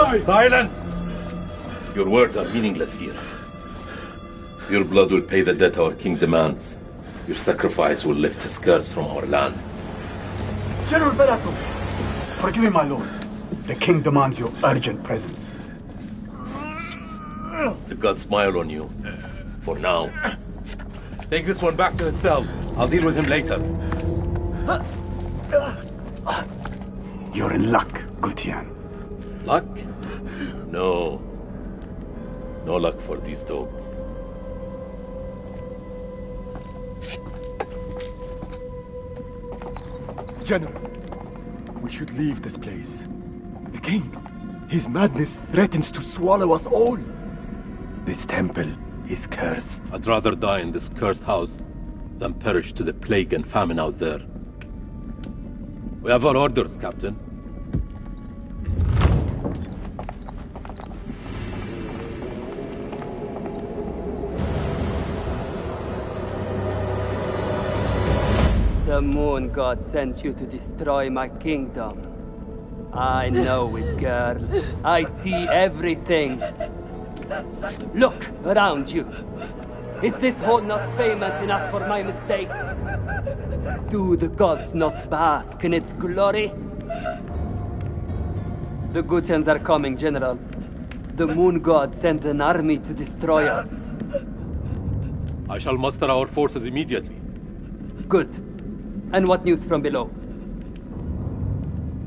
die! Silence! Your words are meaningless here. Your blood will pay the debt our king demands. Your sacrifice will lift his curse from our land. General Barato, forgive me, my lord. The king demands your urgent presence. The gods smile on you. For now. Take this one back to his cell. I'll deal with him later. You're in luck, Gutian. Luck? No. No luck for these dogs. General, we should leave this place. The king, his madness threatens to swallow us all. This temple is cursed. I'd rather die in this cursed house than perish to the plague and famine out there. We have our orders, Captain. The moon god sent you to destroy my kingdom. I know it, girl. I see everything. Look around you. Is this hall not famous enough for my mistakes? Do the gods not bask in its glory? The Gutians are coming, General. The moon god sends an army to destroy us. I shall muster our forces immediately. Good. And what news from below?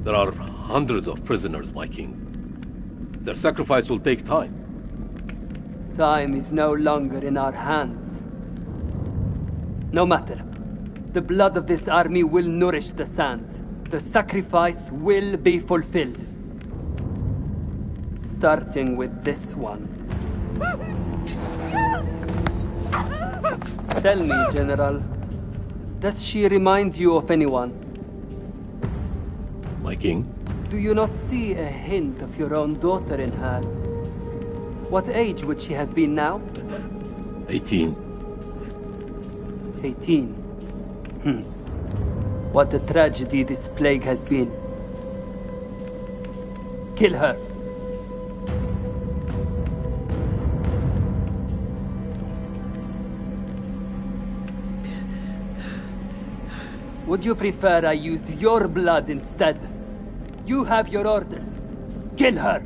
There are hundreds of prisoners, my king. Their sacrifice will take time. Time is no longer in our hands. No matter. The blood of this army will nourish the sands. The sacrifice will be fulfilled. Starting with this one. Tell me, General, does she remind you of anyone? My king? Do you not see a hint of your own daughter in her? What age would she have been now? 18. 18. What a tragedy this plague has been. Kill her. Would you prefer I used your blood instead? You have your orders. Kill her!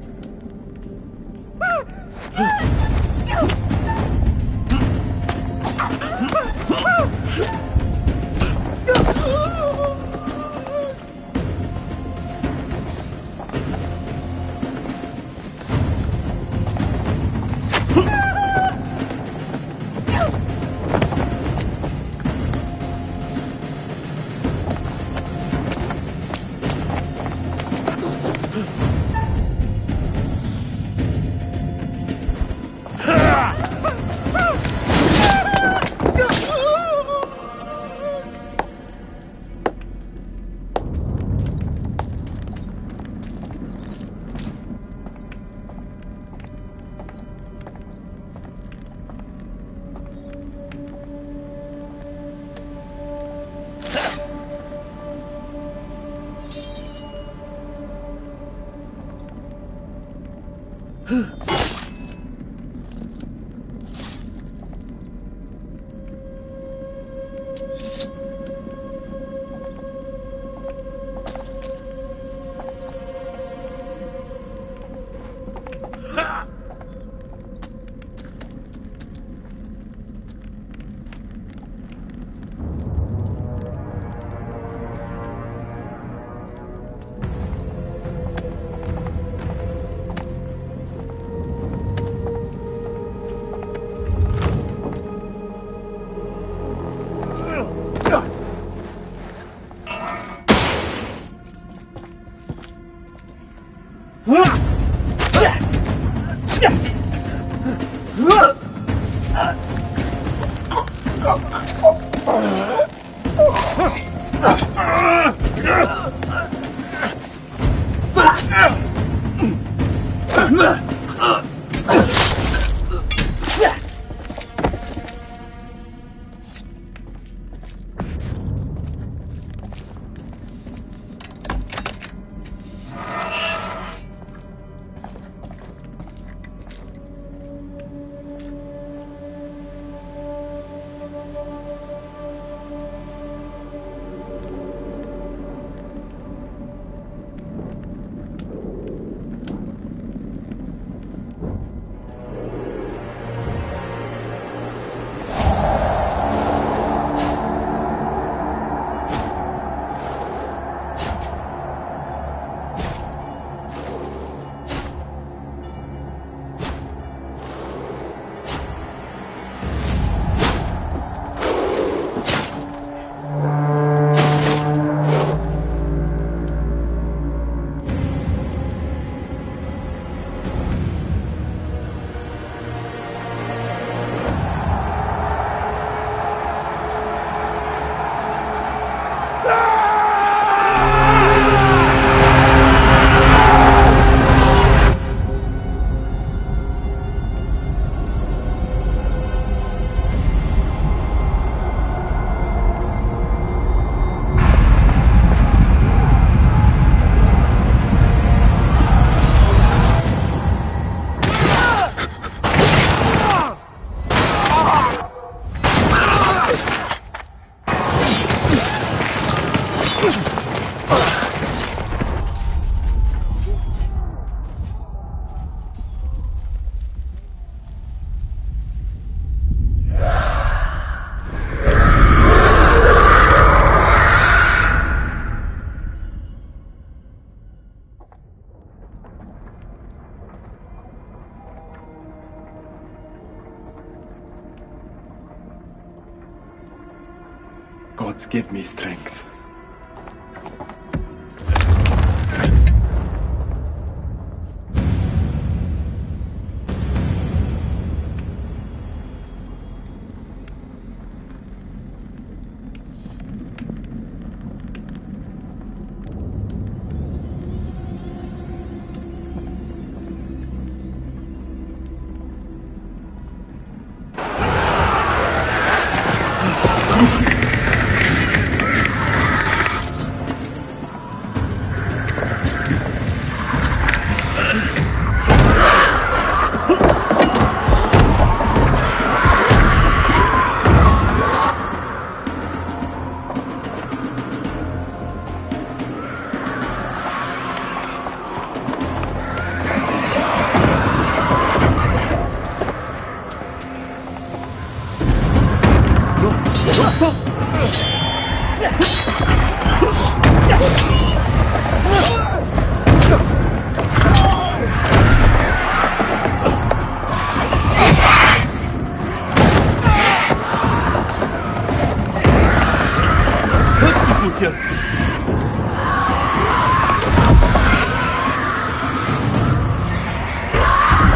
gods give me strength.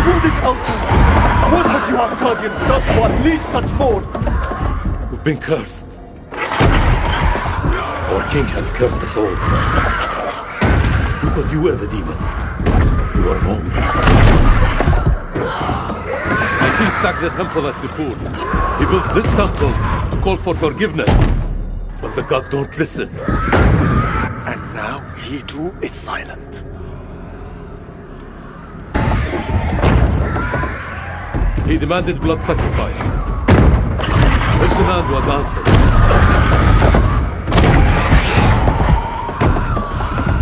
Move this altar! What have you Arcadians done to unleash such force? We've been cursed. Our king has cursed us all. We thought you were the demons. You were wrong. My king sacked the temple at Nippur. He builds this temple to call for forgiveness. But the gods don't listen. And now he too is silent. He demanded blood sacrifice. His demand was answered.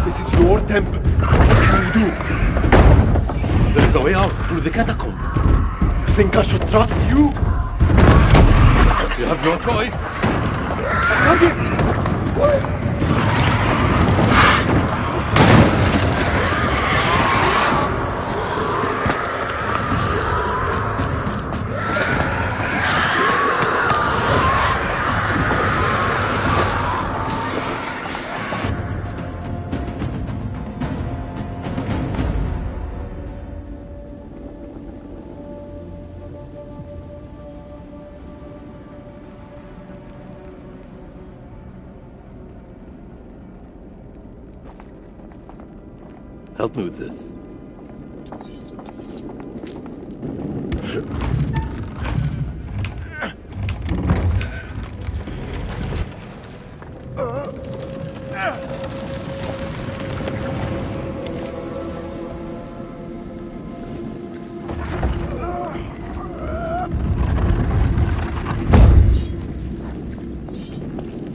This is your temple. What can we do? There is a way out through the catacombs. You think I should trust you? You have no choice. Help me with this.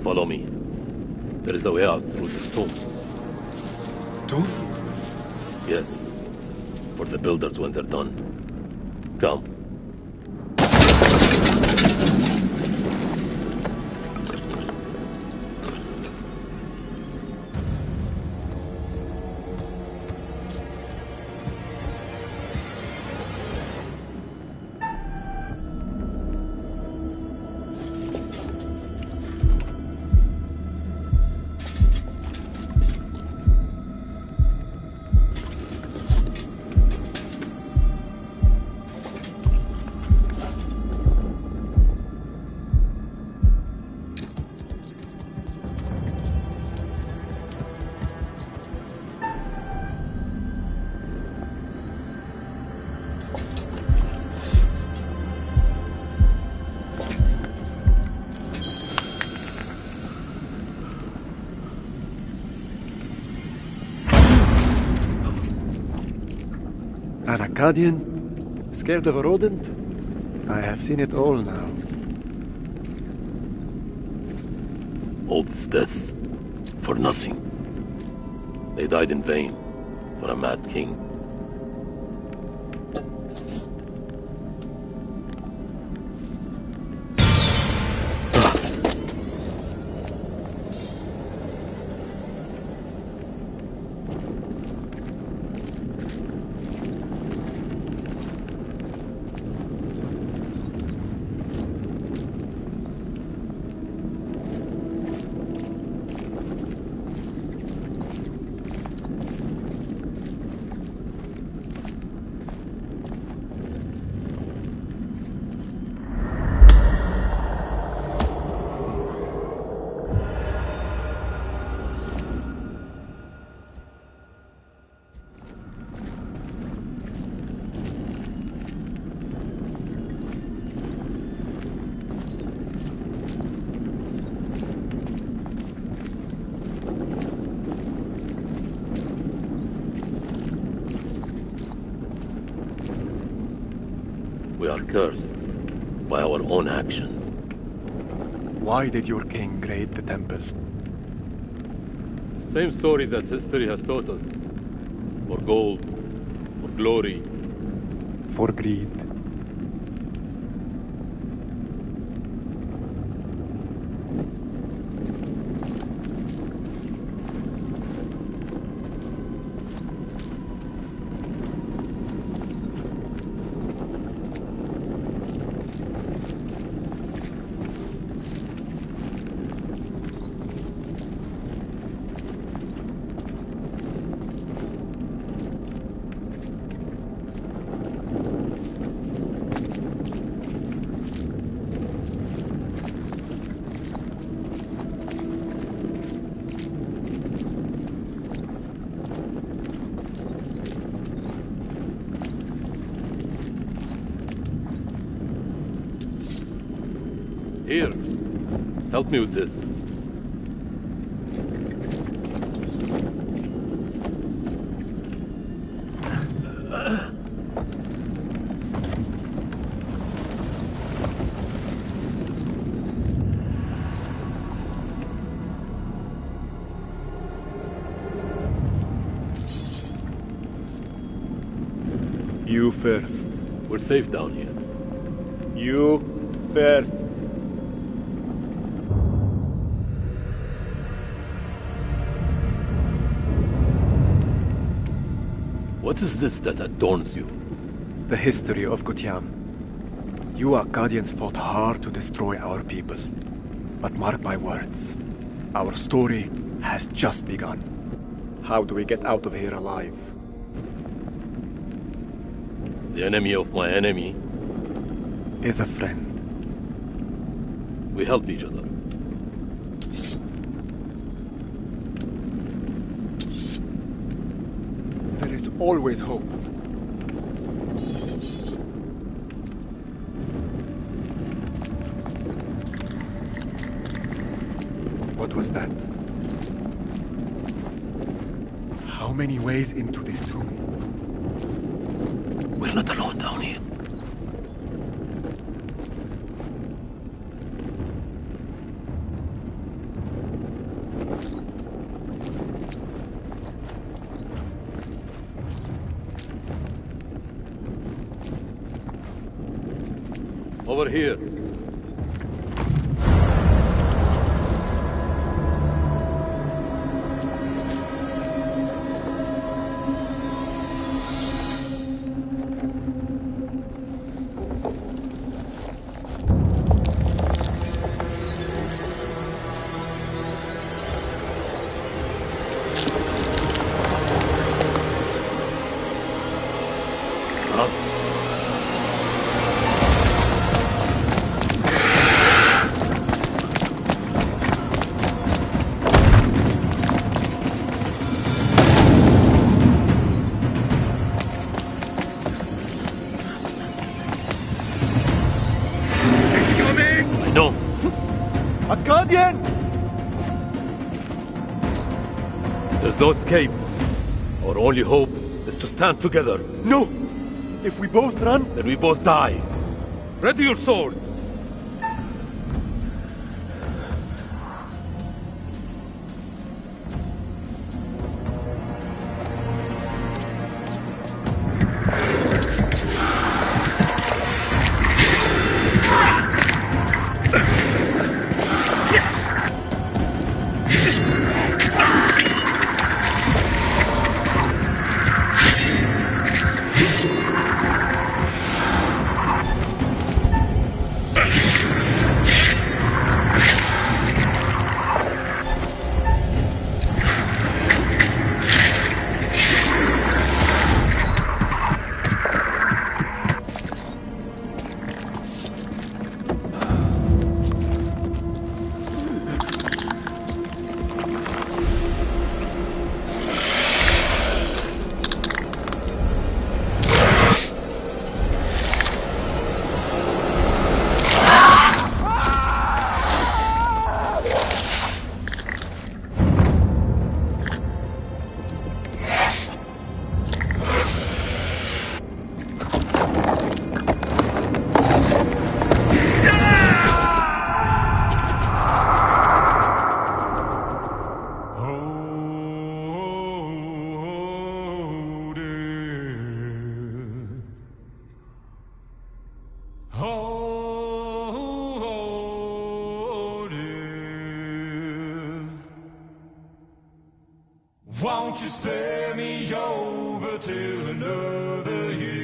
Follow me. There is a way out through this tomb. Tomb? Yes. For the builders when they're done. Come. An Akkadian? Scared of a rodent? I have seen it all now. All this death. For nothing. They died in vain. For a mad king. We are cursed by our own actions. Why did your king raid the temple? Same story that history has taught us. For gold, for glory. For greed. Here, help me with this. You first. We're safe down here. You first. What is this that adorns you? The history of Gutian. You Akkadians fought hard to destroy our people. But mark my words, our story has just begun. How do we get out of here alive? The enemy of my enemy. Is a friend. We help each other. There is always hope. What was that? How many ways into this tomb? We're not alone down here. Over here. Akkadian! There's no escape. Our only hope is to stand together. No! If we both run, Then we both die. Ready your sword. Oh, death, won't you spare me over till another year?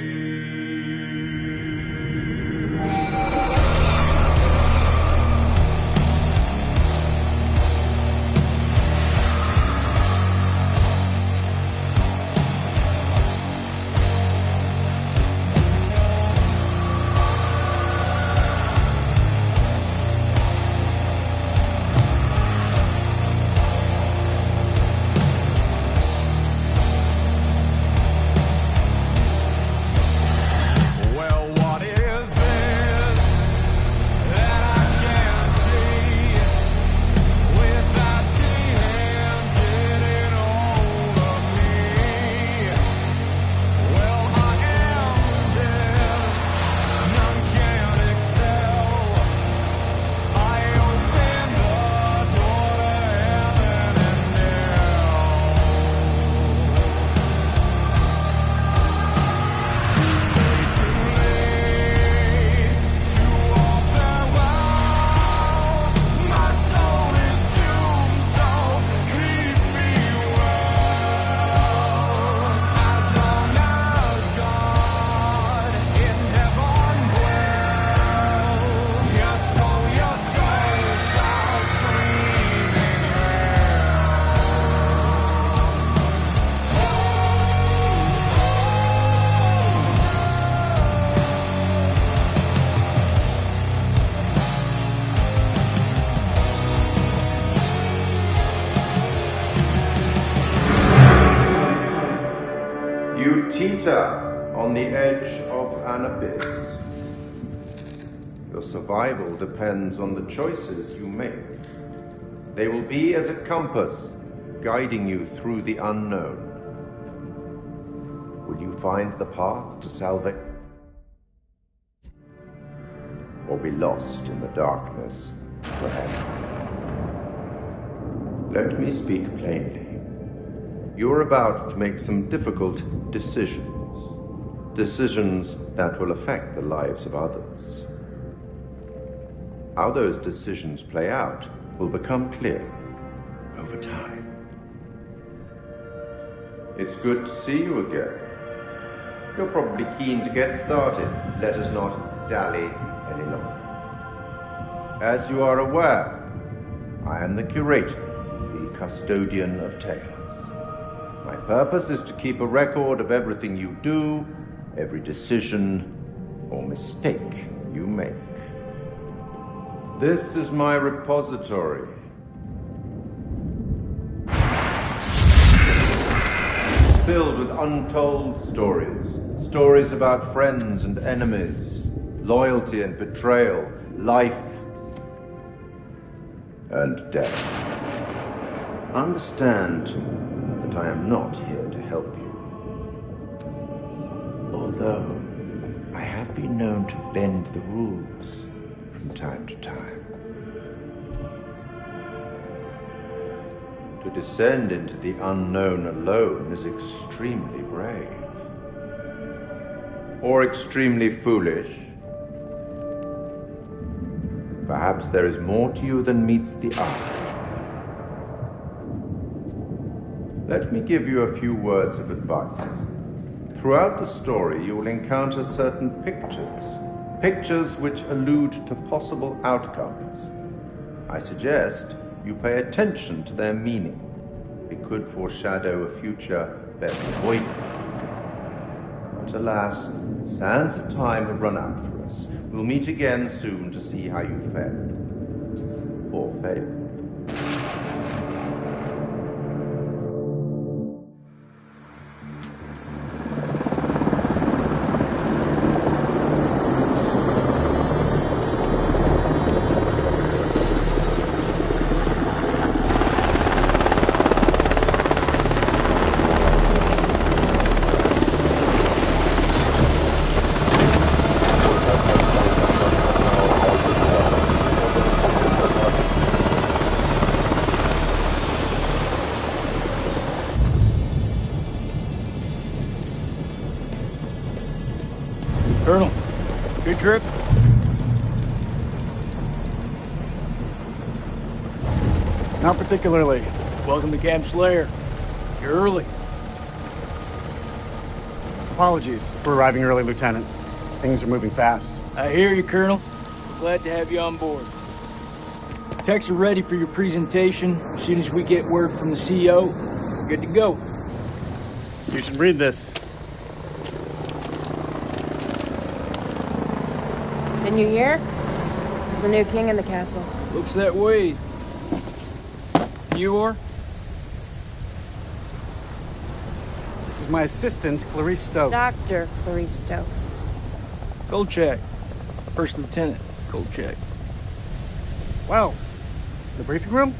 You teeter on the edge of an abyss. Your survival depends on the choices you make. They will be as a compass, guiding you through the unknown. Will you find the path to salvation? Or be lost in the darkness forever? Let me speak plainly. You're about to make some difficult decisions. Decisions that will affect the lives of others. How those decisions play out will become clear over time. It's good to see you again. You're probably keen to get started. Let us not dally any longer. As you are aware, I am the curator, the custodian of tales. My purpose is to keep a record of everything you do, every decision or mistake you make. This is my repository. It is filled with untold stories. Stories about friends and enemies, loyalty and betrayal, life and death. Understand that I am not here to help you. Although I have been known to bend the rules from time to time. To descend into the unknown alone is extremely brave. Or extremely foolish. Perhaps there is more to you than meets the eye. Let me give you a few words of advice. Throughout the story, you will encounter certain pictures which allude to possible outcomes. I suggest you pay attention to their meaning. It could foreshadow a future best avoided. But alas, sands of time have run out for us. We'll meet again soon to see how you fared. Or failed. trip? Not particularly. Welcome to Camp Slayer. You're early. Apologies for arriving early, Lieutenant. Things are moving fast. I hear you, Colonel. We're glad to have you on board. Techs are ready for your presentation. As soon as we get word from the CO, we're good to go. You should read this. Didn't you hear? There's a new king in the castle. Looks that way. You are? This is my assistant, Clarice Stokes. Dr. Clarice Stokes. Kolchak. First Lieutenant Kolchak. Wow. The briefing room?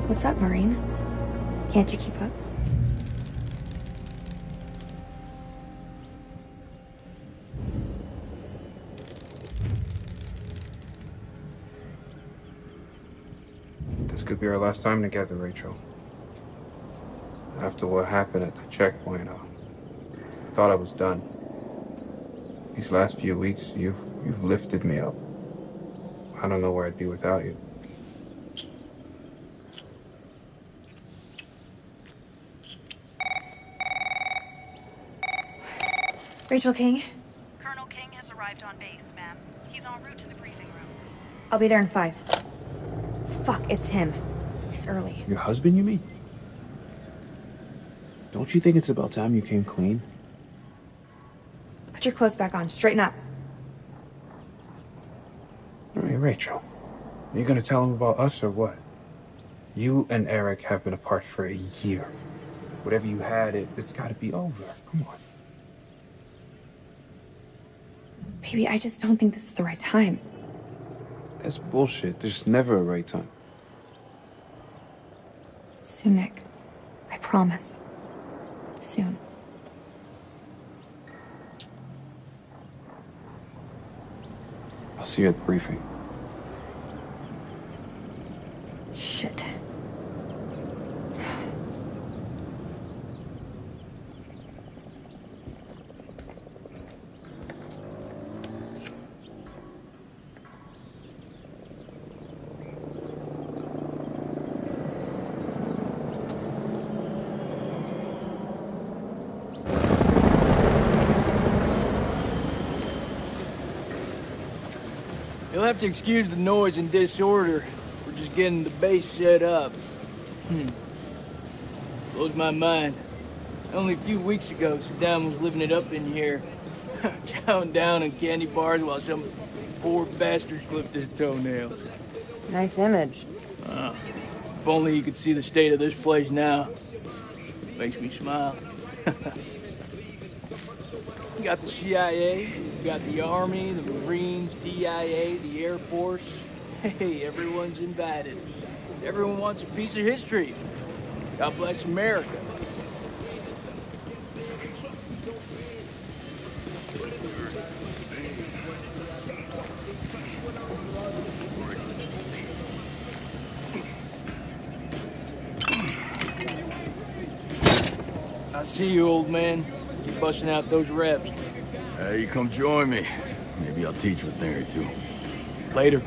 What's up, Marine? Can't you keep up? This could be our last time together, Rachel. After what happened at the checkpoint, I thought I was done. These last few weeks, you've lifted me up. I don't know where I'd be without you. Rachel King? Colonel King has arrived on base, ma'am. He's en route to the briefing room. I'll be there in 5. Fuck, it's him. He's early. Your husband, you mean? Don't you think it's about time you came clean? Put your clothes back on. Straighten up. Hey, Rachel, are you gonna tell him about us or what? You and Eric have been apart for a year. Whatever you had, it's gotta be over. Come on. Baby, I just don't think this is the right time. That's bullshit. There's never a right time. Soon, Nick. I promise. Soon. I'll see you at the briefing. Shit. You'll have to excuse the noise and disorder. We're just getting the base set up. Blows my mind. Only a few weeks ago, Saddam was living it up in here. Chowing down on candy bars while some poor bastard clipped his toenails. Nice image. If only you could see the state of this place now. Makes me smile. You got the CIA, you got the Army, the Marines, DIA, the Air Force. Hey, everyone's invited. Everyone wants a piece of history. God bless America. I see you, old man. You're busting out those reps. Hey, you come join me. Maybe I'll teach you a thing or two. Later.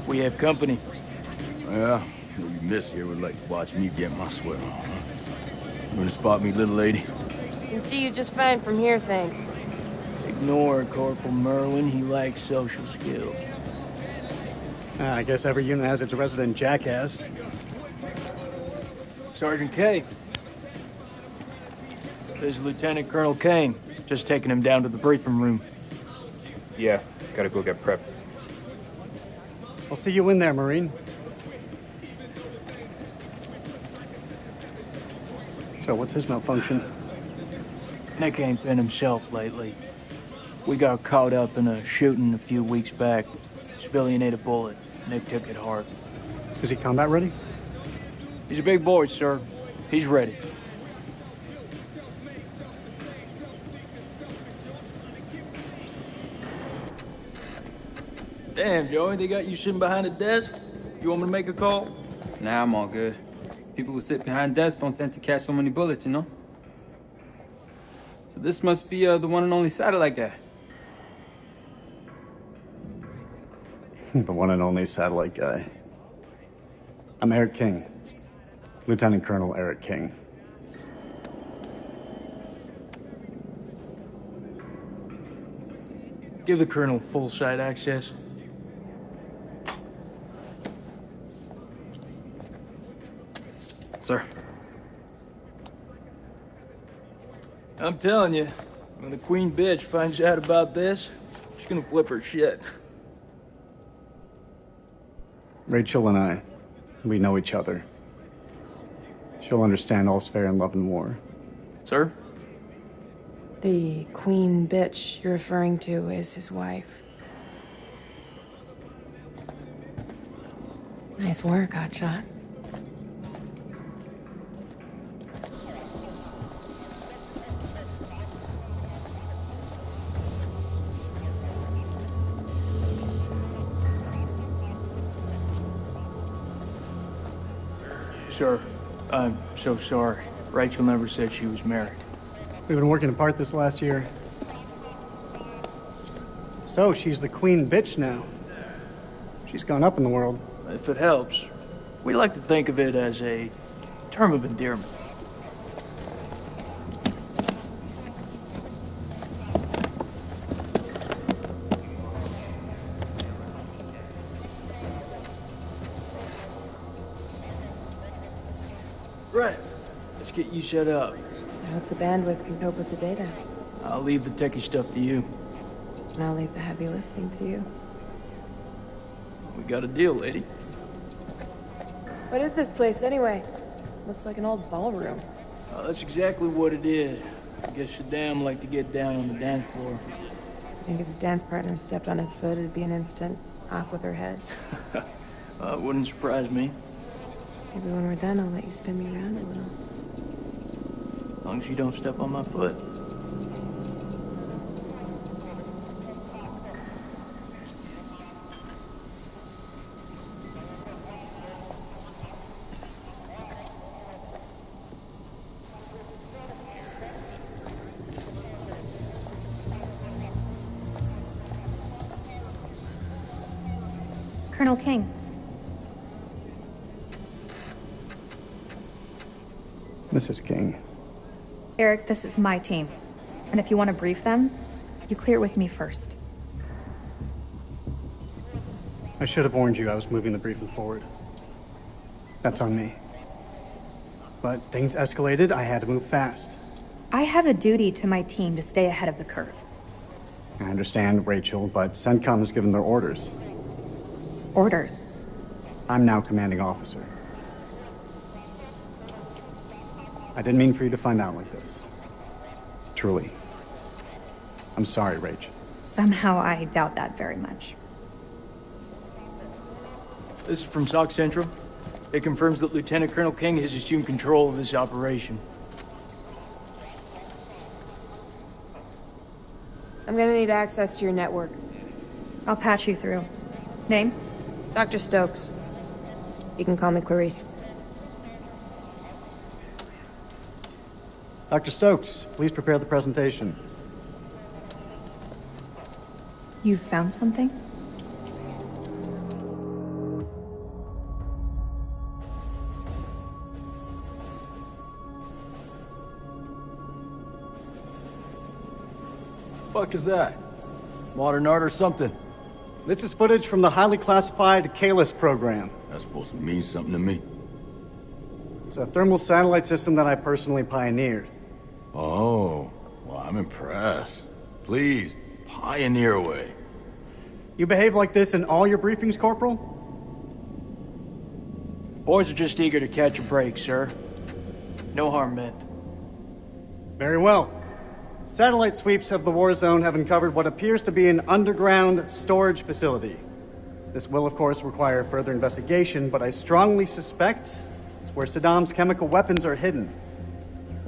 We have company. Yeah, you miss here would like to watch me get my sweat on, huh? You gonna spot me, little lady? Can see you just fine from here, thanks. Ignore Corporal Merlin. He lacks social skills. I guess every unit has its resident jackass. Sergeant K. This is Lieutenant Colonel Kane. Just taking him down to the briefing room. Yeah, gotta go get prepped. I'll see you in there, Marine. So, what's his malfunction? Nick ain't been himself lately. We got caught up in a shooting a few weeks back. Civilian ate a bullet. Nick took it hard. Is he combat ready? He's a big boy, sir. He's ready. Damn, Joey, they got you sitting behind a desk? You want me to make a call? Nah, I'm all good. People who sit behind desks don't tend to catch so many bullets, you know? So this must be the one and only satellite guy. The one and only satellite guy. I'm Eric King. Lieutenant Colonel Eric King. Give the Colonel full site access. Sir. I'm telling you, when the Queen bitch finds out about this, she's gonna flip her shit. Rachel and I, we know each other. She'll understand all's fair in love and war. Sir? The queen bitch you're referring to is his wife. Nice work, Hotshot. Sir, I'm so sorry. Rachel never said she was married. We've been working apart this last year. So, she's the queen bitch now. She's gone up in the world. If it helps, we like to think of it as a term of endearment. Brett, let's get you set up. I hope the bandwidth can cope with the data. I'll leave the techie stuff to you. And I'll leave the heavy lifting to you. We got a deal, lady. What is this place anyway? Looks like an old ballroom. That's exactly what it is. I guess Saddam liked to get down on the dance floor. I think if his dance partner stepped on his foot, it'd be an instant off with her head. It wouldn't surprise me. Maybe when we're done, I'll let you spin me around a little. As long as you don't step on my foot. Colonel King. Mrs. King. Eric, this is my team. And if you want to brief them, you clear it with me first. I should have warned you I was moving the briefing forward. That's on me. But things escalated, I had to move fast. I have a duty to my team to stay ahead of the curve. I understand, Rachel, but CENTCOM has given their orders. Orders? I'm now commanding officer. I didn't mean for you to find out like this. Truly. I'm sorry, Rach. Somehow I doubt that very much. This is from SOC Central. It confirms that Lieutenant Colonel King has assumed control of this operation. I'm gonna need access to your network. I'll patch you through. Name? Dr. Stokes. You can call me Clarice. Dr. Stokes, please prepare the presentation. You found something? Fuck is that? Modern art or something? This is footage from the highly classified Kalis program. That's supposed to mean something to me. It's a thermal satellite system that I personally pioneered. Oh, well, I'm impressed. Please, pioneer away. You behave like this in all your briefings, Corporal? Boys are just eager to catch a break, sir. No harm meant. Very well. Satellite sweeps of the war zone have uncovered what appears to be an underground storage facility. This will, of course, require further investigation, but I strongly suspect it's where Saddam's chemical weapons are hidden.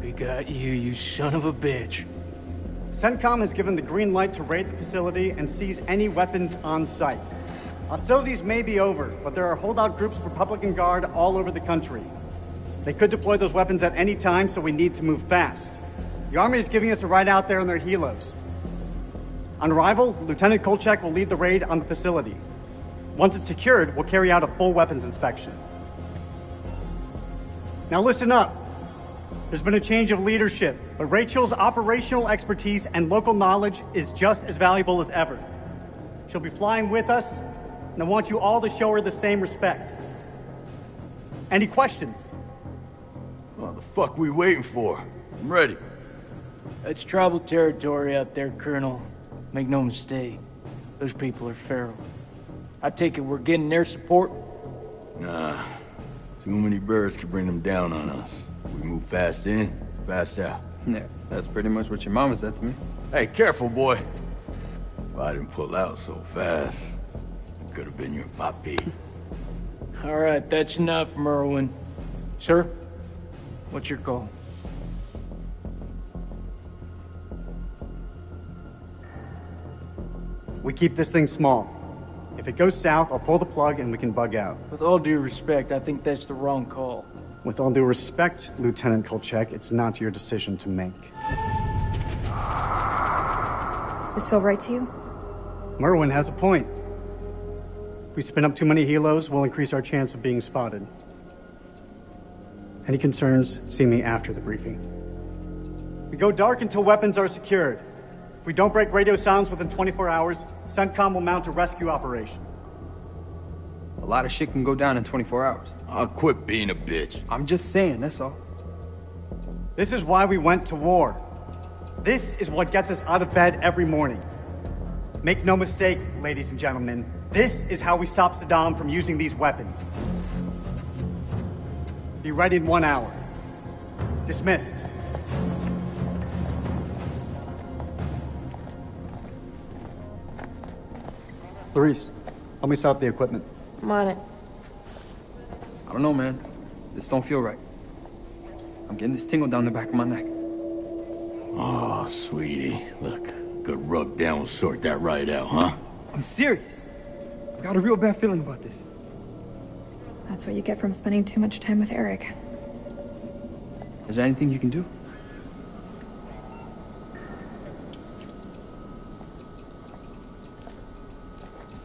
We got you, you son of a bitch. CENTCOM has given the green light to raid the facility and seize any weapons on site. Hostilities may be over, but there are holdout groups of Republican Guard all over the country. They could deploy those weapons at any time, so we need to move fast. The Army is giving us a ride out there in their helos. On arrival, Lieutenant Kolchak will lead the raid on the facility. Once it's secured, we'll carry out a full weapons inspection. Now listen up. There's been a change of leadership, but Rachel's operational expertise and local knowledge is just as valuable as ever. She'll be flying with us, and I want you all to show her the same respect. Any questions? What the fuck we waiting for? I'm ready. It's tribal territory out there, Colonel. Make no mistake. Those people are feral. I take it we're getting their support? Nah. Too many birds could bring them down on us. We move fast in, fast out. Yeah, that's pretty much what your mama said to me. Hey, careful, boy. If I didn't pull out so fast, it could have been your papi. All right, that's enough, Merwin. Sir, what's your call? We keep this thing small. If it goes south, I'll pull the plug and we can bug out. With all due respect, I think that's the wrong call. With all due respect, Lieutenant Kolchak, it's not your decision to make. This feel right to you? Merwin has a point. If we spin up too many helos, we'll increase our chance of being spotted. Any concerns, see me after the briefing. We go dark until weapons are secured. If we don't break radio silence within 24 hours, CENTCOM will mount a rescue operation. A lot of shit can go down in 24 hours. I'll quit being a bitch. I'm just saying, that's all. This is why we went to war. This is what gets us out of bed every morning. Make no mistake, ladies and gentlemen, this is how we stop Saddam from using these weapons. Be ready in 1 hour. Dismissed. Clarice, help me set up the equipment. I'm on it. I don't know, man. This don't feel right. I'm getting this tingle down the back of my neck. Oh, sweetie. Look, good rub down will sort that right out, huh? I'm serious. I've got a real bad feeling about this. That's what you get from spending too much time with Eric. Is there anything you can do?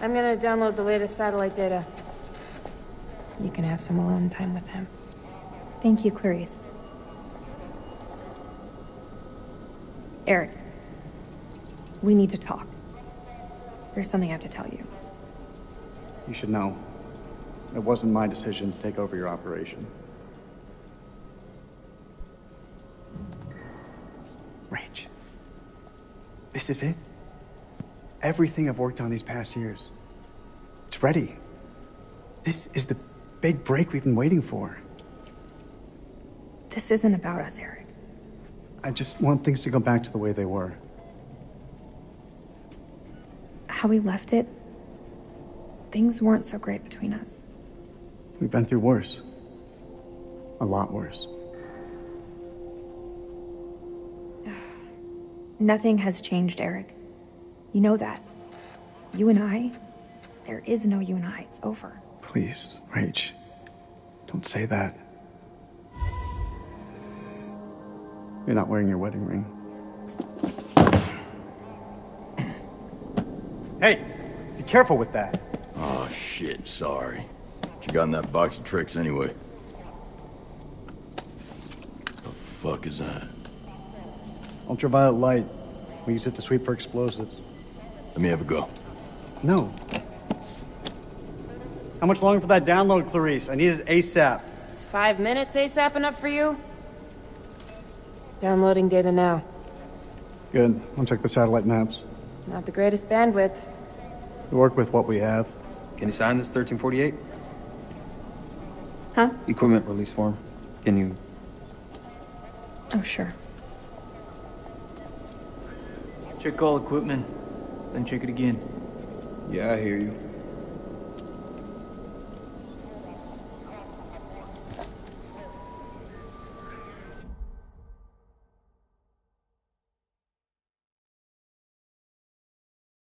I'm gonna download the latest satellite data. You can have some alone time with him. Thank you, Clarice. Eric, we need to talk. There's something I have to tell you. You should know. It wasn't my decision to take over your operation. Rach. This is it? Everything I've worked on these past years. It's ready. This is the big break we've been waiting for. This isn't about us, Eric. I just want things to go back to the way they were. How we left it, things weren't so great between us. We've been through worse. A lot worse. Nothing has changed, Eric. You know that. You and I, there is no you and I. It's over. Please, Rach. Don't say that. You're not wearing your wedding ring. Hey, be careful with that. Oh, shit, sorry. What you got in that box of tricks, anyway? The fuck is that? Ultraviolet light. We use it to sweep for explosives. Let me have a go. No. How much longer for that download, Clarice? I need it ASAP. Is 5 minutes ASAP enough for you? Downloading data now. Good. I'll check the satellite maps. Not the greatest bandwidth. We work with what we have. Can you sign this 1348? Huh? Equipment release form. Can you... Oh, sure. Check all equipment, then check it again. Yeah, I hear you.